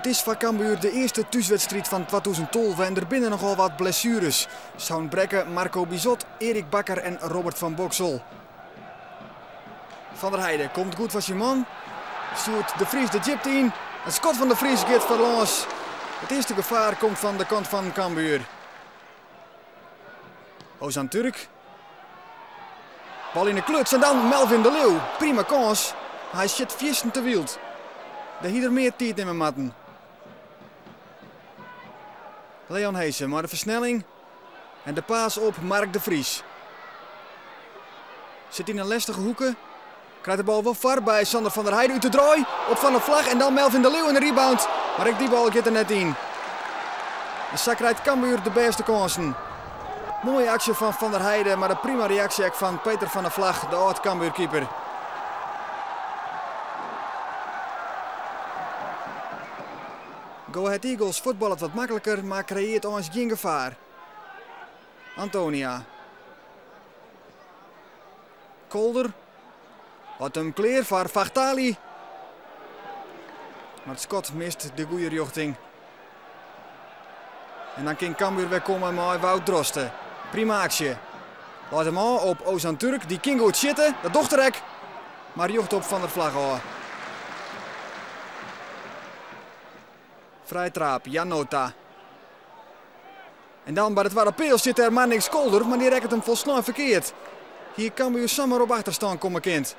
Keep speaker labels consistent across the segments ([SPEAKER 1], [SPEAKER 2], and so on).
[SPEAKER 1] Het is voor Cambuur de eerste thuiswedstrijd van 2012 en er binnen nogal wat blessures. Saun Brekke, Marco Bizot, Erik Bakker en Robert van Boksel. Van der Heijden komt goed van zijn man. Stuurt de Vries de Gypt in. Het schot van de Vries gaat verloos. Het eerste gevaar komt van de kant van Cambuur. Ozan Turk. Bal in de kluts en dan Melvin de Leeuw. Prima kans. Hij zit viesten te wild. De hier er meer tijd in mijn matten. Leon Heesen, maar de versnelling. En de paas op Mark de Vries. Zit in een lastige hoeken. Krijgt de bal wel var bij Sander van der Heijden uit de draai. Op Van der Vlag en dan Melvin de Leeuw in de rebound. Maar ik die bal gaat er net in. En zo krijgt Cambuur de beste kansen. Mooie actie van Van der Heijden, maar een prima reactie van Peter van der Vlag, de oud-Cambuur keeper. Go Ahead Eagles voetballen wat makkelijker, maar creëert ons geen gevaar. Antonia. Kolder. Wat hem kleer voor Vachtali. Maar het schot mist de goede richting. En dan kan Cambuur weer komen met Wout Drosten. Prima actie. Laat hem aan op Ozan Turk. Die kan goed zitten. Dat dochterek. Maar jocht op Van der Vlag aan. Vrij trap. Janota. En dan bij het Ware Peel zit er Marnix Kolder. Maar die rekt hem volslaan verkeerd. Hier Cambuur samen op achterstand komen kind.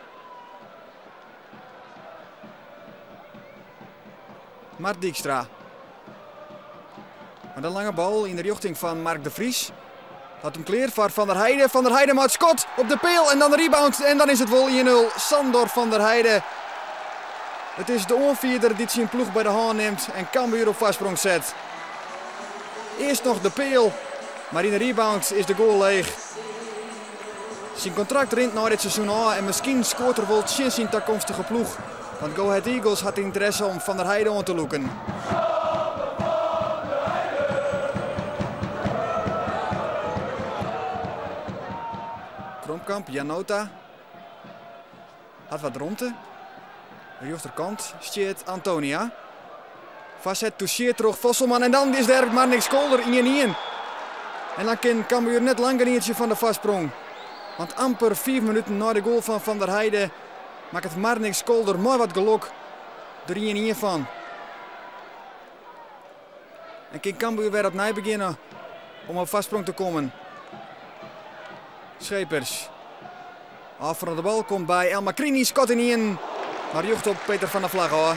[SPEAKER 1] Mart Dijkstra. Maar een lange bal in de richting van Mark de Vries. Laat hem kleer voor Van der Heijden. Van der Heijden maakt schot op de peel en dan de rebound. En dan is het wel 1-0. Sandor van der Heijden. Het is de onvierder die zijn ploeg bij de hand neemt en Cambuur op voorsprong zet. Eerst nog de peel, maar in de rebound is de goal leeg. Zijn contract rint na dit seizoen aan en misschien scoort er wel sinds zijn toekomstige ploeg. Want Go Ahead Eagles had interesse om Van der Heijden aan te loeken. Kromkamp, Janota. Had wat rondte. De rechterkant stiert Antonia. Facet toucheert terug Vosselman en dan is er maar niks Kolder in. En dan kan Cambuur net langer eentje van de vastsprong. Want amper 4 minuten na de goal van Van der Heijden maakt het Marnix Kolder mooi wat geluk er 1-1 van. En kan Cambuur weer opnieuw beginnen om op vastsprong te komen. Schepers. Af van de bal komt bij El Makrini, schot in 1. Maar jocht op Peter van der Vlag hoor.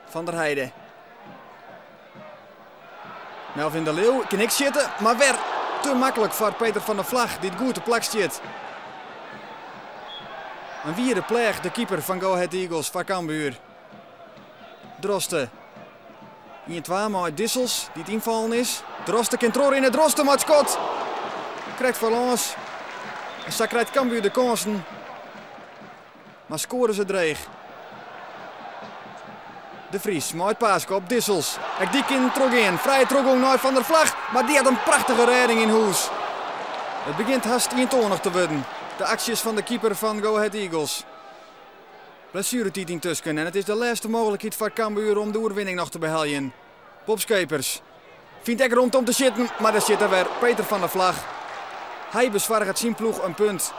[SPEAKER 1] Van der Heijden. Melvin de Leeuw kan niks zitten, maar weer te makkelijk voor Peter van der Vlag die het goed te plak zit. En wie de pleeg, de keeper van Go Ahead Eagles van Cambuur. Drosten. 1-2 maar Dissels die het invallen is. Drosten kan tror in het Drosten maar het schot. Krijgt Valence. En zo krijgt Cambuur de kansen. Maar scoren ze dreig. De Vries, mooi paaske op Dissels. En die kind trok in. Vrije trok naar Van der Vlag. Maar die had een prachtige redding in huis. Het begint haast 1-2 te worden. De acties van de keeper van Go Ahead Eagles. Blessuretijd intussen. En het is de laatste mogelijkheid voor Cambuur om de overwinning nog te beheljen. Bob Schepers. Vindt ik rond om te zitten. Maar daar zit er weer Peter van der Vlag. Hij bezwaart zijn ploeg een punt.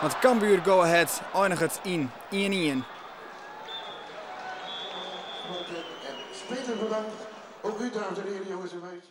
[SPEAKER 1] Want Cambuur Go Ahead eindigt het in 1-1.
[SPEAKER 2] Speler bedankt. Ook u dames en heren, jongens en meisjes.